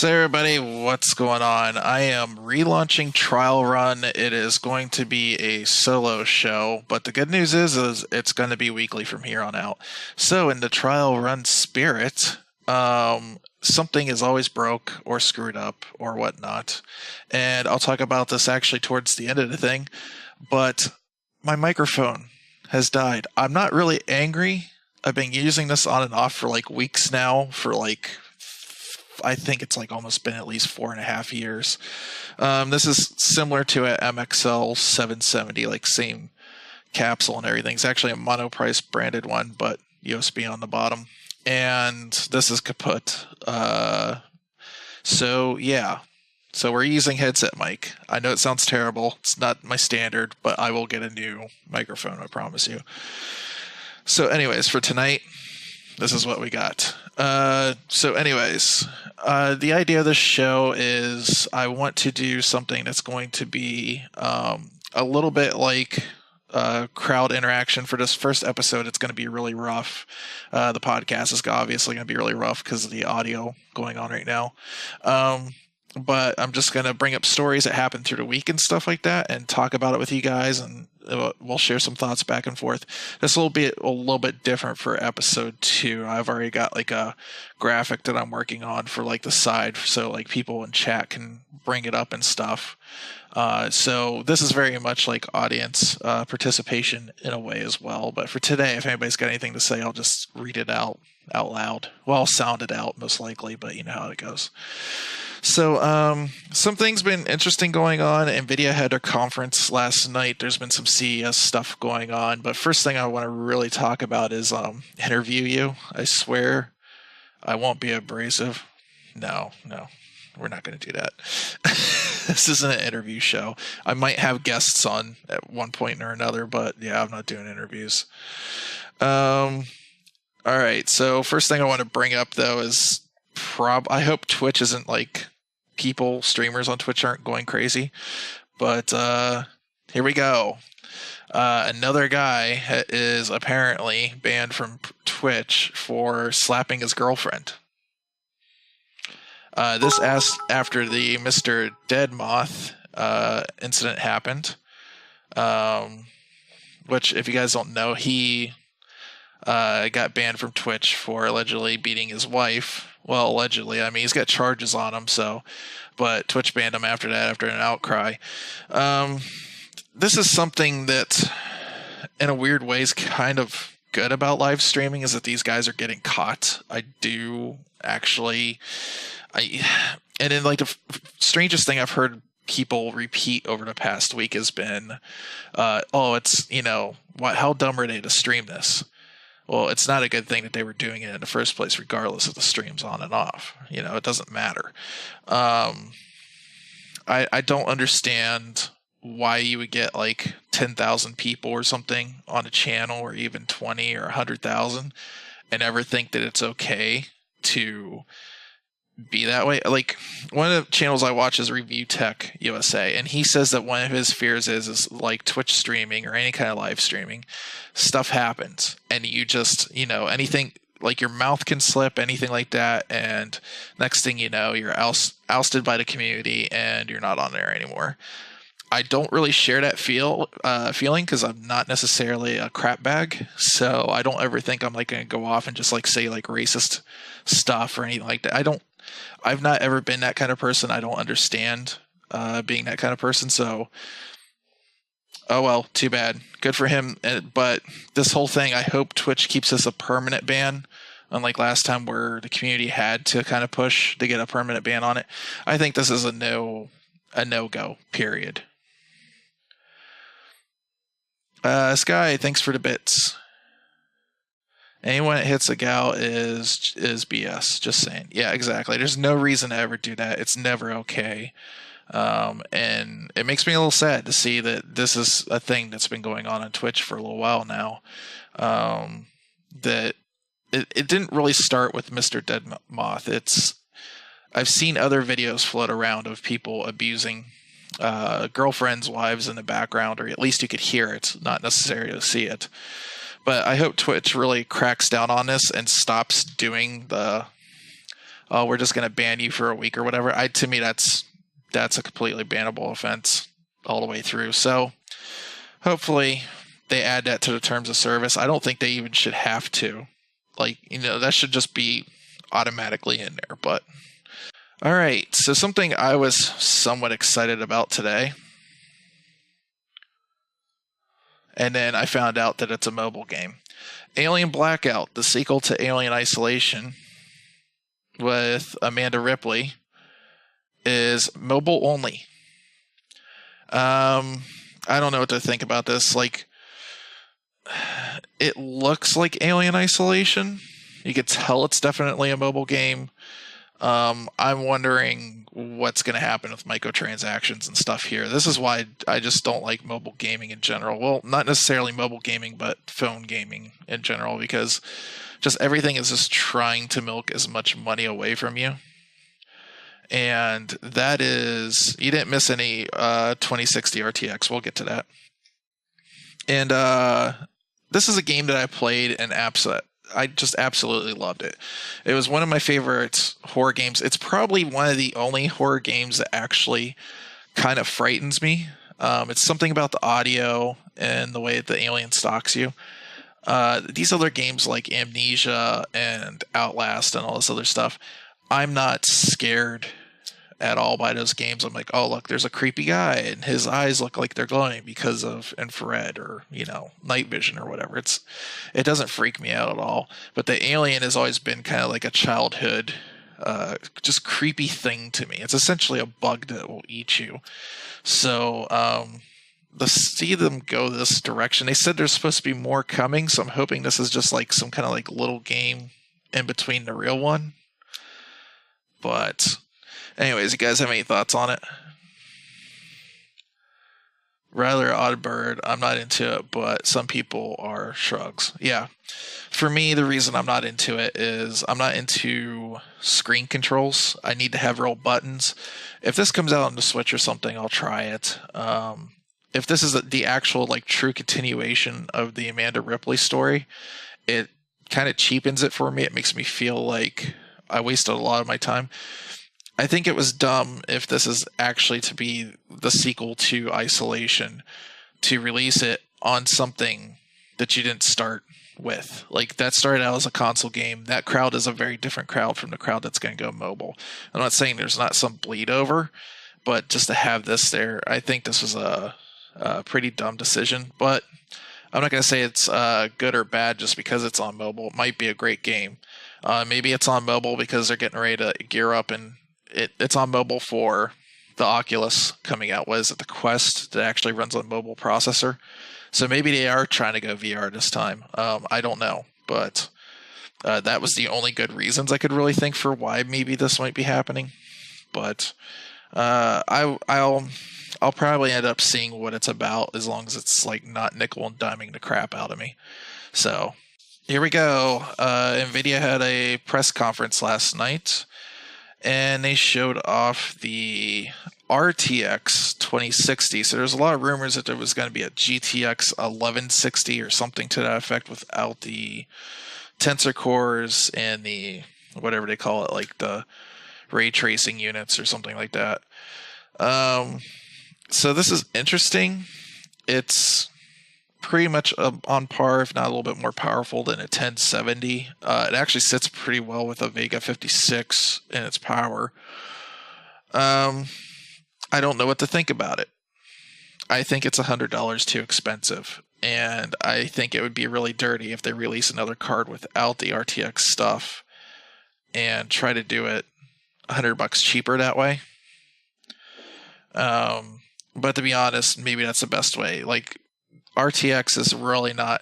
So everybody, what's going on? I am relaunching Trial Run. It is going to be a solo show, but the good news is it's going to be weekly from here on out. So in the Trial Run spirit, something is always broke or screwed up or whatnot, and I'll talk about this actually towards the end of the thing. But my microphone has died. I'm not really angry. I've been using this on and off for like weeks now, for like I think it's like almost been at least 4.5 years. This is similar to a MXL 770, like same capsule and everything. It's actually a monoprice branded one, but USB on the bottom. And this is kaput. So yeah. So we're using headset mic. I know it sounds terrible. It's not my standard, but I will get a new microphone, I promise you. So anyways, for tonight, this is what we got. The idea of this show is I want to do something that's going to be a little bit like crowd interaction. For this first episode, it's going to be really rough. The podcast is obviously going to be really rough because of the audio going on right now. But I'm just going to bring up stories that happened through the week and stuff like that and talk about it with you guys, and we'll share some thoughts back and forth. This will be a little bit different for episode 2. I've already got like a graphic that I'm working on for like the side, so like people in chat can bring it up and stuff. So this is very much like audience participation in a way as well. But for today, if anybody's got anything to say, I'll just read it out loud. Well, I'll sound it out most likely, but you know how it goes. So something's been interesting going on. Nvidia had their conference last night. There's been some CES stuff going on. But first thing I want to really talk about is interview you. I swear I won't be abrasive. No, we're not going to do that. This isn't an interview show. I might have guests on at one point or another, but yeah, I'm not doing interviews. All right, so first thing I want to bring up, though, is I hope Twitch isn't like streamers on Twitch aren't going crazy. But here we go. Another guy is apparently banned from Twitch for slapping his girlfriend. This after the Mr. Deadmoth incident happened, which, if you guys don't know, he got banned from Twitch for allegedly beating his wife. Well, allegedly. I mean, he's got charges on him, but Twitch banned him after that, after an outcry. This is something that, in a weird way, is kind of good about live streaming, is that these guys are getting caught. I do actually... And then, like, the strangest thing I've heard people repeat over the past week has been, it's, how dumb are they to stream this? Well, it's not a good thing that they were doing it in the first place, regardless of the streams on and off. It doesn't matter. I don't understand why you would get like 10,000 people or something on a channel, or even 20 or 100,000, and ever think that it's okay to be that way. Like, one of the channels I watch is Review Tech USA, and he says that one of his fears is like Twitch streaming or any kind of live streaming, stuff happens, and you just, anything, like your mouth can slip, anything like that, and next thing you know, you're ousted by the community and you're not on there anymore. I don't really share that feeling, because I'm not necessarily a crap bag, so I don't ever think I'm like going to go off and just like say like racist stuff or anything like that. I've not ever been that kind of person. I don't understand being that kind of person. So, oh well, too bad. Good for him. But this whole thing, I hope Twitch keeps this a permanent ban, unlike last time where the community had to kind of push to get a permanent ban on it. I think this is a no-go, period. Sky, thanks for the bits. Anyone that hits a gal is BS. Just saying. Yeah, exactly. There's no reason to ever do that. It's never okay. And it makes me a little sad to see that this is a thing that's been going on Twitch for a little while now. That it didn't really start with Mr. Deadmoth. I've seen other videos float around of people abusing girlfriends, wives in the background, or at least you could hear it, not necessarily see it. But I hope Twitch really cracks down on this and stops doing the oh, we're just going to ban you for a week or whatever. To me, that's a completely bannable offense all the way through. So hopefully they add that to the terms of service. I don't think they even should have to. Like, that should just be automatically in there. But all right, so something I was somewhat excited about today, and then I found out that it's a mobile game. Alien Blackout, the sequel to Alien Isolation with Amanda Ripley, is mobile only. I don't know what to think about this. Like, it looks like Alien Isolation. You could tell it's definitely a mobile game. I'm wondering what's going to happen with microtransactions and stuff here. This is why I just don't like mobile gaming in general. Well, not necessarily mobile gaming, but phone gaming in general, because just everything is just trying to milk as much money away from you. And that is, you didn't miss any 2060 RTX. We'll get to that. And this is a game that I played and I just absolutely loved it. It was one of my favorite horror games. It's probably one of the only horror games that actually kind of frightens me. It's something about the audio and the way the alien stalks you. These other games like Amnesia and Outlast and all this other stuff, I'm not scared at all by those games. I'm like, oh, look, there's a creepy guy and his eyes look like they're glowing because of infrared or, night vision or whatever. It doesn't freak me out at all. But the alien has always been kind of like a childhood, just creepy thing to me. It's essentially a bug that will eat you. So, to see them go this direction, they said there's supposed to be more coming. So I'm hoping this is just like some kind of like little game in between the real one. But anyways, you guys have any thoughts on it? Rather odd bird. I'm not into it, but some people are shrugs. Yeah. For me, the reason I'm not into it is I'm not into screen controls. I need to have real buttons. If this comes out on the Switch or something, I'll try it. If this is the actual like true continuation of the Amanda Ripley story, it kind of cheapens it for me. It makes me feel like I wasted a lot of my time. I think it was dumb if this is actually to be the sequel to Isolation, to release it on something that you didn't start with. Like, that started out as a console game. That crowd is a very different crowd from the crowd that's going to go mobile. I'm not saying there's not some bleed over, but just to have this there, I think this was a pretty dumb decision. But I'm not going to say it's good or bad just because it's on mobile. It might be a great game. Maybe it's on mobile because they're getting ready to gear up, and it's on mobile for the Oculus coming out. What is it, the Quest, that actually runs on a mobile processor? So maybe they are trying to go VR this time. I don't know, but that was the only good reasons I could really think for why maybe this might be happening. But I'll probably end up seeing what it's about, as long as it's like not nickel and diming the crap out of me. So here we go. Nvidia had a press conference last night, and they showed off the RTX 2060. So there's a lot of rumors that there was going to be a GTX 1160 or something to that effect without the tensor cores and the whatever they call it, like the ray tracing units or something like that. So this is interesting. It's pretty much on par, if not a little bit more powerful than a 1070. It actually sits pretty well with a Vega 56 in its power. I don't know what to think about it. I think it's $100 too expensive, and I think it would be really dirty if they release another card without the RTX stuff and try to do it $100 cheaper that way. But to be honest, maybe that's the best way. Like, RTX is really not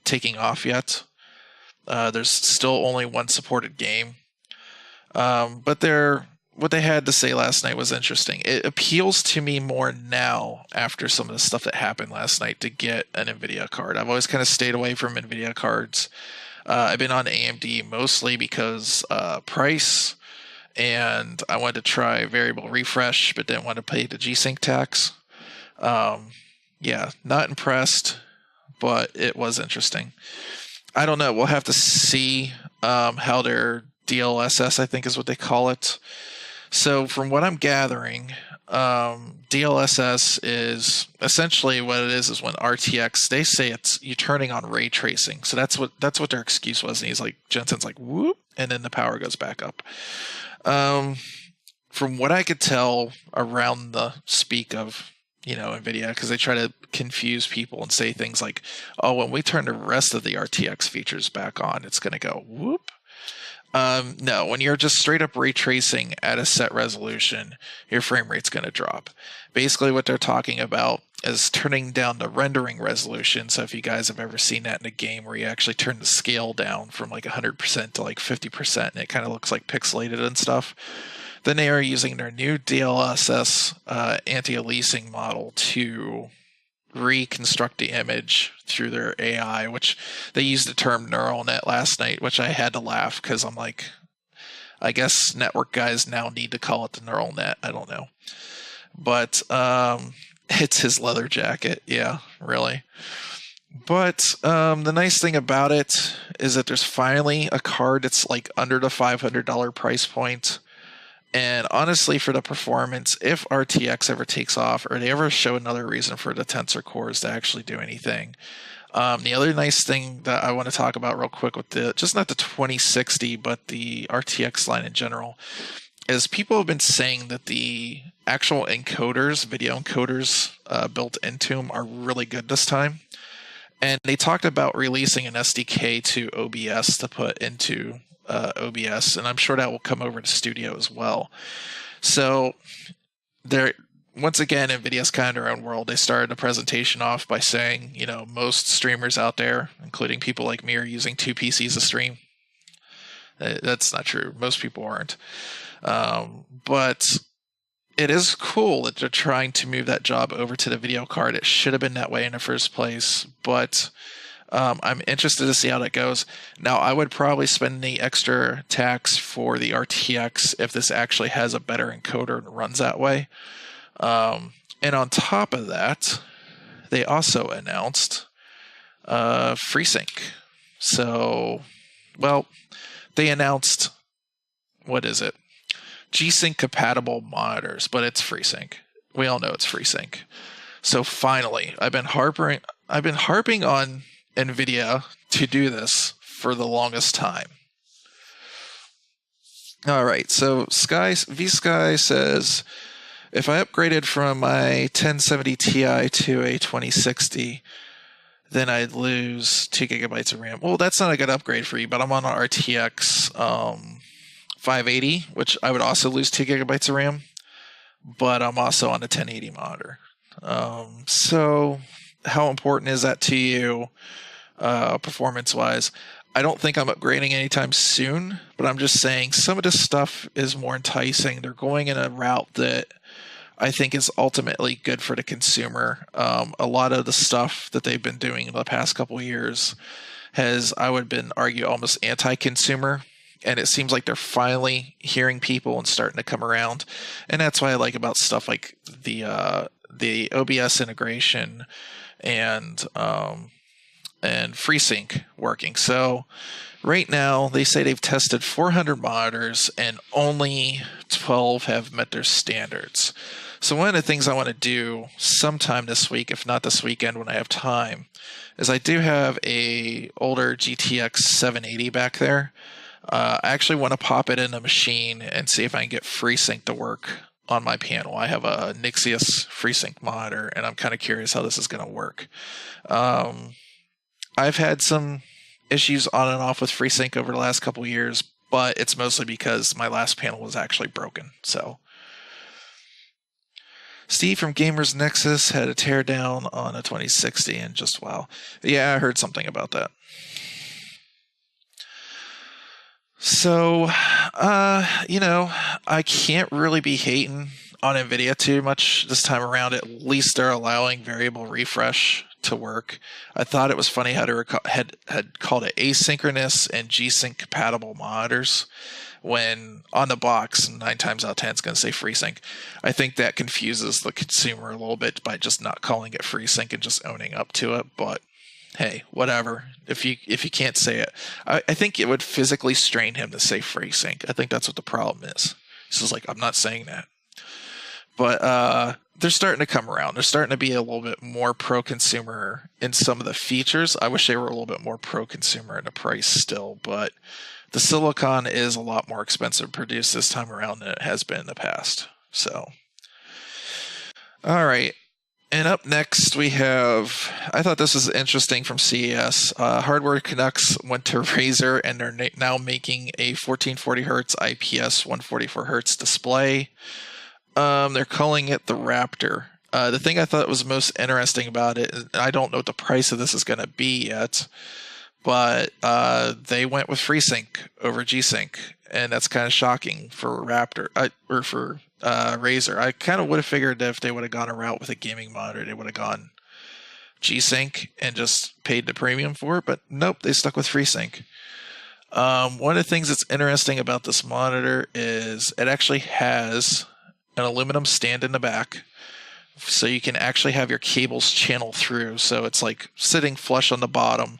taking off yet. There's still only one supported game. But what they had to say last night was interesting. It appeals to me more now, after some of the stuff that happened last night, to get an NVIDIA card. I've always kind of stayed away from NVIDIA cards. I've been on AMD mostly because price, and I wanted to try variable refresh, but didn't want to pay the G-Sync tax. Yeah, not impressed, but it was interesting. I don't know. We'll have to see how they're DLSS, I think is what they call it. So from what I'm gathering, DLSS is essentially what it is when RTX, they say it's you turning on ray tracing. So that's what their excuse was. And he's like, Jensen's like, whoop, and then the power goes back up. From what I could tell around the speak of, NVIDIA, because they try to confuse people and say things like, oh, when we turn the rest of the RTX features back on, it's going to go whoop. No, when you're just straight up ray tracing at a set resolution, your frame rate's going to drop. Basically, what they're talking about is turning down the rendering resolution. So if you guys have ever seen that in a game where you actually turn the scale down from like 100% to like 50%, and it kind of looks like pixelated and stuff, then they are using their new DLSS anti-aliasing model to reconstruct the image through their AI, which they used the term neural net last night, which I had to laugh because I'm like, I guess network guys now need to call it the neural net. I don't know. But it's his leather jacket. Yeah, really. But the nice thing about it is that there's finally a card that's like under the $500 price point. And honestly, for the performance, if RTX ever takes off or they ever show another reason for the tensor cores to actually do anything, the other nice thing that I want to talk about real quick with just not the 2060, but the RTX line in general, is people have been saying that the actual encoders, video encoders built into them are really good this time. And they talked about releasing an SDK to OBS to put into OBS, and I'm sure that will come over to Studio as well. So they're, once again, NVIDIA's kind of their own world. They started the presentation off by saying, most streamers out there, including people like me, are using 2 PCs to stream. That's not true. Most people aren't. But it is cool that they're trying to move that job over to the video card. It should have been that way in the first place, but I'm interested to see how that goes. Now, I would probably spend the extra tax for the RTX if this actually has a better encoder and runs that way. And on top of that, they also announced FreeSync. So, well, they announced, what is it? G-Sync compatible monitors, but it's FreeSync. We all know it's FreeSync. So finally, I've been harping on NVIDIA to do this for the longest time. All right, so V-Sky says, if I upgraded from my 1070 Ti to a 2060, then I'd lose 2 gigabytes of RAM. Well, that's not a good upgrade for you, but I'm on an RTX 580, which I would also lose 2 gigabytes of RAM, but I'm also on a 1080 monitor. So how important is that to you performance-wise? I don't think I'm upgrading anytime soon, but I'm just saying some of this stuff is more enticing. They're going in a route that I think is ultimately good for the consumer. A lot of the stuff that they've been doing in the past couple of years has, I would argue, almost anti-consumer. And it seems like they're finally hearing people and starting to come around. And that's what I like about stuff like the OBS integration and FreeSync working. So right now, they say they've tested 400 monitors and only 12 have met their standards. So one of the things I want to do sometime this week, if not this weekend when I have time, is I do have a older GTX 780 back there. I actually want to pop it in a machine and see if I can get FreeSync to work on my panel. I have a Nixius FreeSync monitor, and I'm kind of curious how this is going to work. I've had some issues on and off with FreeSync over the last couple of years, but it's mostly because my last panel was actually broken. So Steve from Gamers Nexus had a teardown on a 2060, and just wow. Yeah, I heard something about that. So, I can't really be hating on NVIDIA too much this time around. At least they're allowing variable refresh to work. I thought it was funny how they had called it asynchronous and G-Sync compatible monitors, when on the box 9 times out of 10 it's going to say FreeSync. I think that confuses the consumer a little bit by just not calling it FreeSync and just owning up to it. But hey, whatever. If you can't say it, I think it would physically strain him to say FreeSync. I think that's what the problem is. So it's like, I'm not saying that. But they're starting to come around. They're starting to be a little bit more pro-consumer in some of the features. I wish they were a little bit more pro-consumer in the price still, but the silicon is a lot more expensive to produce this time around than it has been in the past. So, all right. And up next we have, I thought this was interesting from CES. Hardware Canucks went to Razer and they're now making a 1440 Hz IPS 144 Hz display. They're calling it the Raptor. The thing I thought was most interesting about it, I don't know what the price of this is going to be yet, but they went with FreeSync over G-Sync, and that's kind of shocking for Raptor or for Razer. I kind of would have figured that if they would have gone a route with a gaming monitor, they would have gone G-Sync and just paid the premium for it, but nope, they stuck with FreeSync. One of the things that's interesting about this monitor is it actually has an aluminum stand in the back, so you can actually have your cables channel through. So it's like sitting flush on the bottom.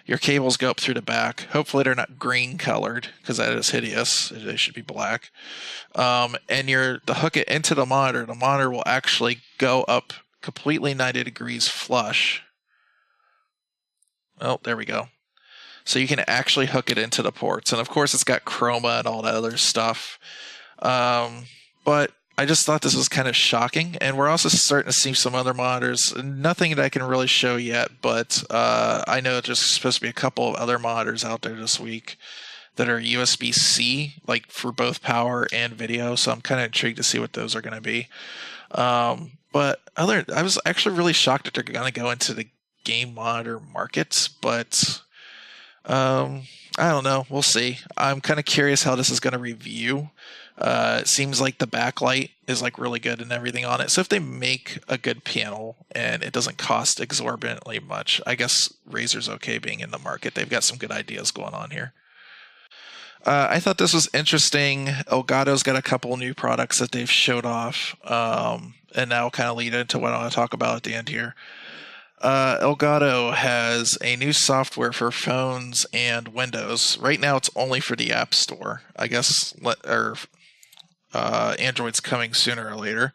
Your cables go up through the back. Hopefully they're not green colored, because that is hideous. They should be black. And to hook it into the monitor will actually go up completely 90 degrees flush. Oh, there we go. So you can actually hook it into the ports. And of course it's got chroma and all that other stuff. But I just thought this was kind of shocking, and we're also starting to see some other monitors. Nothing that I can really show yet, but I know there's supposed to be a couple of other monitors out there this week that are USB-C, like for both power and video, so I'm kind of intrigued to see what those are going to be. But I was actually really shocked that they're going to go into the game monitor markets, but I don't know. We'll see. I'm kind of curious how this is going to review. It seems like the backlight is like really good and everything on it. So if they make a good panel and it doesn't cost exorbitantly much, I guess Razer's okay being in the market. They've got some good ideas going on here. I thought this was interesting. Elgato's got a couple new products that they've showed off, and that'll kind of lead into what I want to talk about at the end here. Elgato has a new software for phones and Windows. Right now it's only for the App Store. I guess Android's coming sooner or later.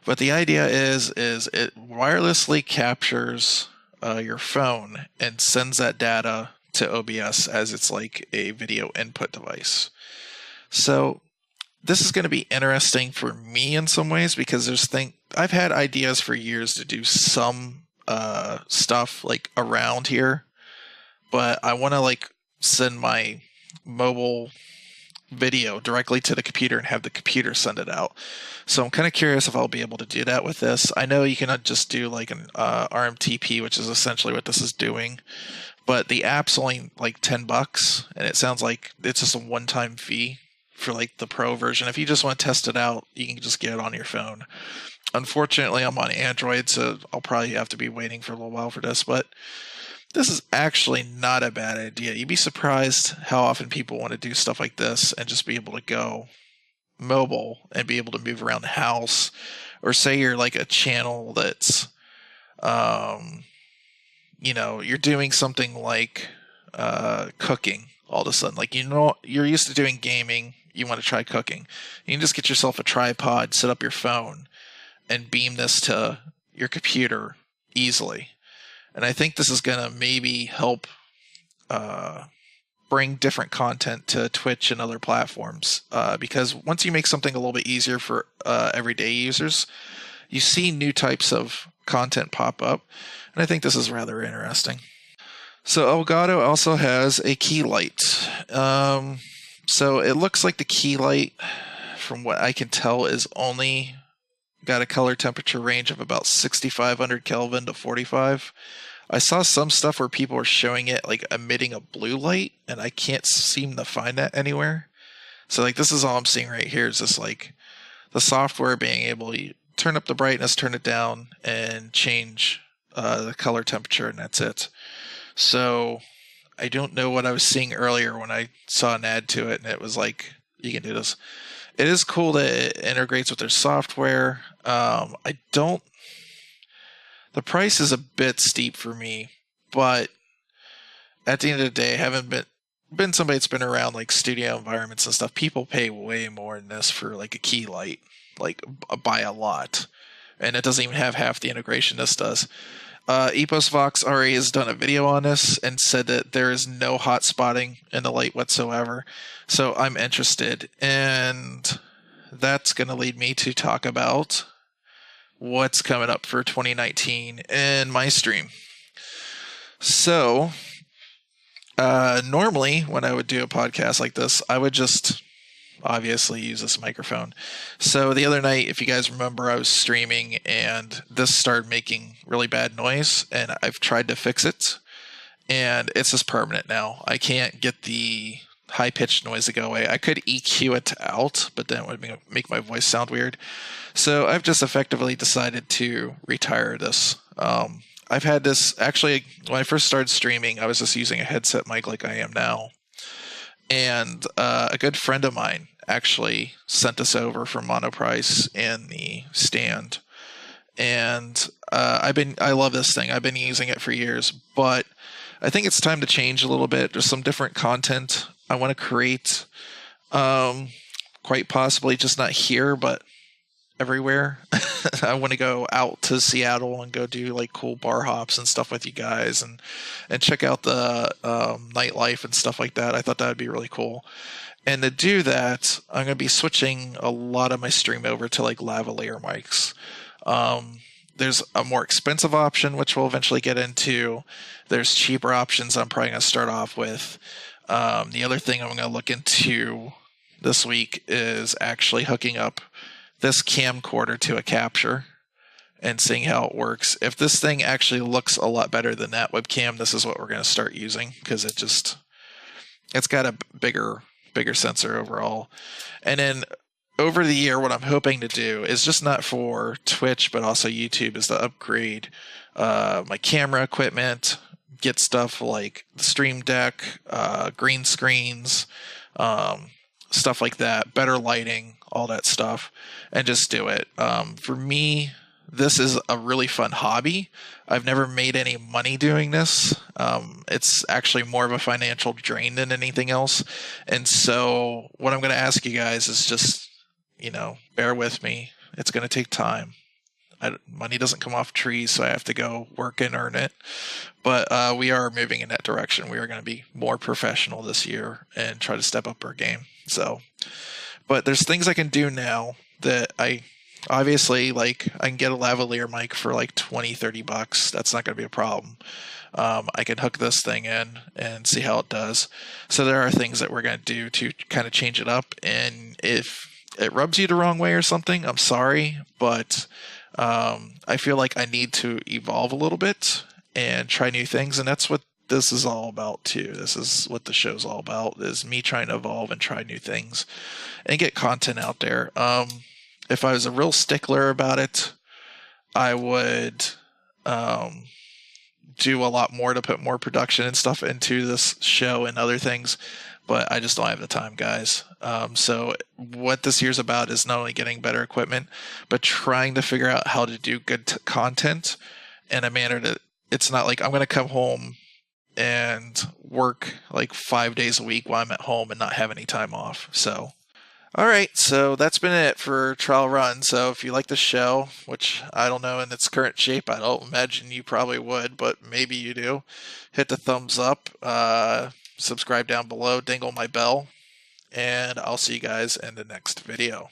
But the idea is it wirelessly captures your phone and sends that data to OBS as it's like a video input device. So this is going to be interesting for me in some ways, because I've had ideas for years to do some stuff like around here, but I want to like send my mobile video directly to the computer and have the computer send it out. So I'm kind of curious if I'll be able to do that with this. I know you cannot just do like an RMTP, which is essentially what this is doing, but the app's only like $10, and it sounds like it's just a one-time fee for like the pro version. If you just want to test it out, you can just get it on your phone. Unfortunately, I'm on Android, so I'll probably have to be waiting for a little while for this, but this is actually not a bad idea. You'd be surprised how often people want to do stuff like this and just be able to go mobile and be able to move around the house. Or say you're like a channel that's, you're doing something like cooking all of a sudden. Like, you're used to doing gaming, you want to try cooking. You can just get yourself a tripod, set up your phone, and beam this to your computer easily. And I think this is going to maybe help bring different content to Twitch and other platforms. Because once you make something a little bit easier for everyday users, you see new types of content pop up. And I think this is rather interesting. So Elgato also has a key light. So it looks like the key light, from what I can tell, is only got a color temperature range of about 6,500 Kelvin to 45. I saw some stuff where people are showing it like emitting a blue light, and I can't seem to find that anywhere. So like, this is all I'm seeing right here is just like the software being able to turn up the brightness, turn it down, and change the color temperature, and that's it. So I don't know what I was seeing earlier when I saw an ad to it, and it was like, you can do this. It is cool that it integrates with their software. The price is a bit steep for me, but at the end of the day, having been somebody that's been around like studio environments and stuff, people pay way more than this for like a key light, like by a lot, and it doesn't even have half the integration this does. EposVox already has done a video on this and said that there is no hot spotting in the light whatsoever. So I'm interested, and that's going to lead me to talk about what's coming up for 2019 in my stream. So normally when I would do a podcast like this, I would just obviously use this microphone. So the other night, if you guys remember, I was streaming and this started making really bad noise, and I've tried to fix it, and it's just permanent now. I can't get the high-pitched noise to go away. I could EQ it out, but then it would make my voice sound weird. So I've just effectively decided to retire this. I've had this, actually, when I first started streaming, I was just using a headset mic like I am now. And a good friend of mine actually sent this over for Monoprice and the stand. And I love this thing. I've been using it for years, but I think it's time to change a little bit. There's some different content I want to create, quite possibly just not here, but everywhere. I want to go out to Seattle and go do like cool bar hops and stuff with you guys, and check out the nightlife and stuff like that. I thought that would be really cool. And to do that, I'm going to be switching a lot of my stream over to like lavalier mics. There's a more expensive option, which we'll eventually get into. There's cheaper options I'm probably going to start off with. The other thing I'm going to look into this week is actually hooking up this camcorder to a capture and seeing how it works. If this thing actually looks a lot better than that webcam, this is what we're going to start using, because it's got a bigger sensor overall. And then over the year, what I'm hoping to do is just not for Twitch, but also YouTube, is to upgrade my camera equipment, get stuff like the Stream Deck, green screens, stuff like that, better lighting, all that stuff, and just do it. For me, this is a really fun hobby. I've never made any money doing this. It's actually more of a financial drain than anything else. And so what I'm going to ask you guys is just, bear with me. It's going to take time. Money doesn't come off trees, so I have to go work and earn it. But we are moving in that direction. We are going to be more professional this year and try to step up our game. But there's things I can do now that I obviously, like, I can get a lavalier mic for like $20-$30. That's not going to be a problem. I can hook this thing in and see how it does. So there are things that we're going to do to kind of change it up. And if it rubs you the wrong way or something, I'm sorry, but I feel like I need to evolve a little bit and try new things, and that's what this is all about too. This is what the show's all about, is me trying to evolve and try new things and get content out there. If I was a real stickler about it, I would do a lot more to put more production and stuff into this show and other things, but I just don't have the time, guys. So what this year's about is not only getting better equipment, but trying to figure out how to do good content in a manner that it's not like I'm going to come home and work like 5 days a week while I'm at home and not have any time off. So, all right. So that's been it for Trial Run. So if you like the show, which I don't know in its current shape, I don't imagine you probably would, but maybe you do, hit the thumbs up, subscribe down below, dingle my bell, and I'll see you guys in the next video.